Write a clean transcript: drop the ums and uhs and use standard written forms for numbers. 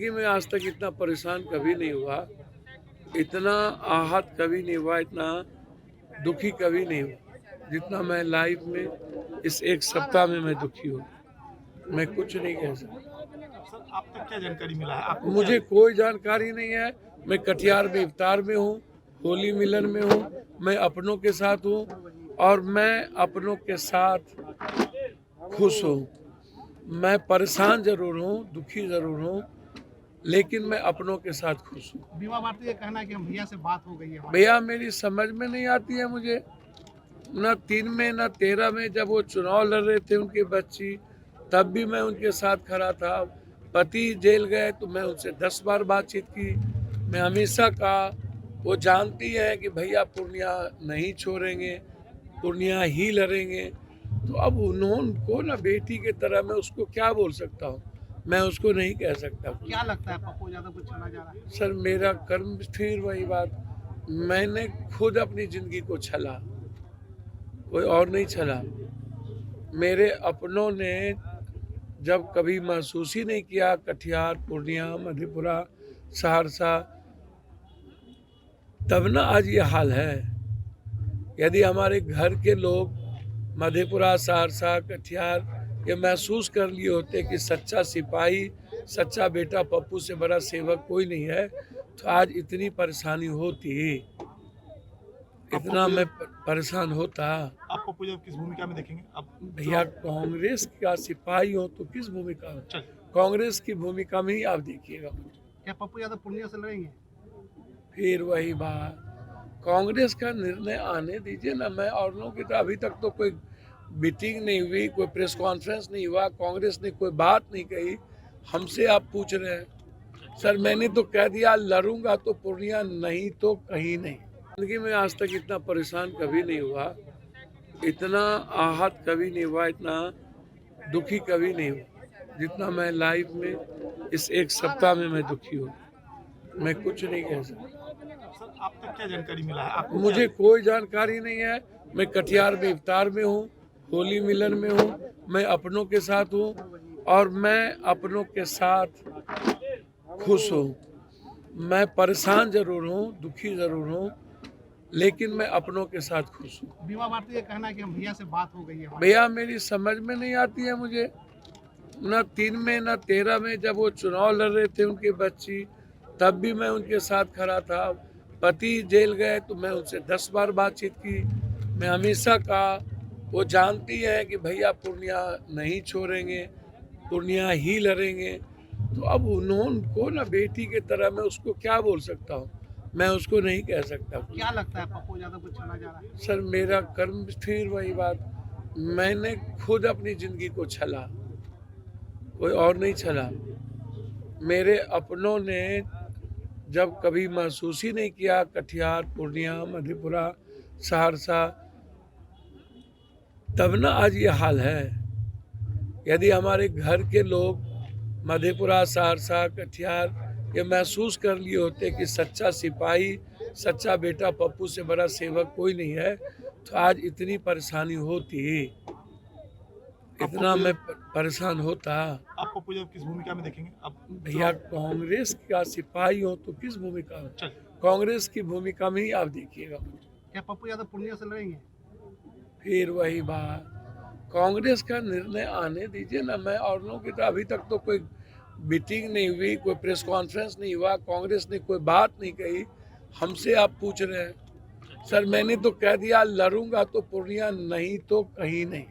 जिंदगी में आज तक इतना परेशान कभी नहीं हुआ, इतना आहत कभी नहीं हुआ, इतना दुखी कभी नहीं हुआ जितना मैं लाइफ में इस एक सप्ताह में मैं दुखी हूँ। मैं कुछ नहीं कह सकता। सर, आप तक क्या जानकारी मिला है? आपको मुझे क्या कोई जानकारी नहीं है। मैं कटिहार में इफ्तार में हूँ, होली मिलन में हूँ, मैं अपनों के साथ हूँ और मैं अपनों के साथ खुश हूँ। मैं परेशान जरूर हूँ, दुखी जरूर हूँ, लेकिन मैं अपनों के साथ खुश हूँ। बीमा भारती का कहना है कि हम भैया से बात हो गई है हमारी। भैया मेरी समझ में नहीं आती है मुझे, न 3 में न 13 में जब वो चुनाव लड़ रहे थे उनकी बच्ची, तब भी मैं उनके साथ खड़ा था। पति जेल गए तो मैं उनसे 10 बार बातचीत की। मैं हमेशा कहा, वो जानती है कि भैया पूर्णिया नहीं छोड़ेंगे, पूर्णिया ही लड़ेंगे। तो अब उनको ना बेटी के तरह मैं उसको क्या बोल सकता हूँ, मैं उसको नहीं कह सकता। क्या लगता है पप्पू यादव को चला जा रहा है? सर मेरा कर्म, फिर वही बात, मैंने खुद अपनी जिंदगी को छला, कोई और नहीं छला। मेरे अपनों ने जब कभी महसूस ही नहीं किया, कटिहार, पूर्णिया, मधेपुरा, सहरसा, तब ना आज ये हाल है। यदि हमारे घर के लोग मधेपुरा, सहरसा, कटिहार ये महसूस कर लिए होते कि सच्चा सिपाही, सच्चा बेटा पप्पू से बड़ा सेवक कोई नहीं है, तो आज इतनी परेशानी होती, इतना मैं परेशान होता। आप पप्पू यादव किस भूमिका में देखेंगे? आप भैया कांग्रेस का सिपाही हो तो किस भूमिका में? चल, कांग्रेस की भूमिका में ही आप देखिएगा। क्या पप्पू यादव पूर्णिया से लड़ेंगे? फिर वही बात, कांग्रेस का निर्णय आने दीजिए ना। मैं और लोगों की तो अभी तक तो कोई मीटिंग नहीं हुई, कोई प्रेस कॉन्फ्रेंस नहीं हुआ, कांग्रेस ने कोई बात नहीं कही। हमसे आप पूछ रहे हैं। सर मैंने तो कह दिया, लड़ूंगा तो पूर्णिया, नहीं तो कहीं नहीं। जिंदगी में आज तक इतना परेशान कभी नहीं हुआ, इतना आहत कभी नहीं हुआ, इतना दुखी कभी नहीं हुआ जितना मैं लाइफ में इस एक सप्ताह में मैं दुखी हूँ। मैं कुछ नहीं कह सकता। सर, आप तक क्या जानकारी मिला है? आपको मुझे कोई जानकारी नहीं है। मैं कटिहार में इफ्तार में हूँ, होली मिलन में हूँ, मैं अपनों के साथ हूँ और मैं अपनों के साथ खुश हूँ। मैं परेशान जरूर हूँ, दुखी जरूर हूँ, लेकिन मैं अपनों के साथ खुश हूँ। बीमा भारती का कहना है कि हम भैया से बात हो गई है हमारी। भैया मेरी समझ में नहीं आती है मुझे, न 3 में न 13 में जब वो चुनाव लड़ रहे थे उनकी बच्ची, तब भी मैं उनके साथ खड़ा था। पति जेल गए तो मैं उनसे 10 बार बातचीत की। मैं हमेशा कहा, वो जानती है कि भैया पूर्णिया नहीं छोड़ेंगे, पूर्णिया ही लड़ेंगे। तो अब उनको ना बेटी के तरह मैं उसको क्या बोल सकता हूँ, मैं उसको नहीं कह सकता। क्या लगता है पप्पू यादव को चला जा रहा है? सर मेरा कर्म, फिर वही बात, मैंने खुद अपनी जिंदगी को छला, कोई और नहीं छला। मेरे अपनों ने जब कभी महसूस ही नहीं किया, कटिहार, पूर्णिया, मधेपुरा, सहरसा, तब ना आज ये हाल है। यदि हमारे घर के लोग मधेपुरा, सहरसा, कटिहार ये महसूस कर लिए होते कि सच्चा सिपाही, सच्चा बेटा पप्पू से बड़ा सेवक कोई नहीं है, तो आज इतनी परेशानी होती, इतना मैं परेशान होता। आप पप्पू यादव किस भूमिका में देखेंगे? आप भैया कांग्रेस का सिपाही हो तो किस भूमिका में? चल, कांग्रेस की भूमिका में ही आप देखिएगा। क्या पप्पू यादव पूर्णिया से लड़ेंगे? फिर वही बात, कांग्रेस का निर्णय आने दीजिए ना। मैं और लोगों की तो अभी तक तो कोई मीटिंग नहीं हुई, कोई प्रेस कॉन्फ्रेंस नहीं हुआ, कांग्रेस ने कोई बात नहीं कही। हमसे आप पूछ रहे हैं। सर मैंने तो कह दिया, लड़ूंगा तो पूर्णिया, नहीं तो कहीं नहीं।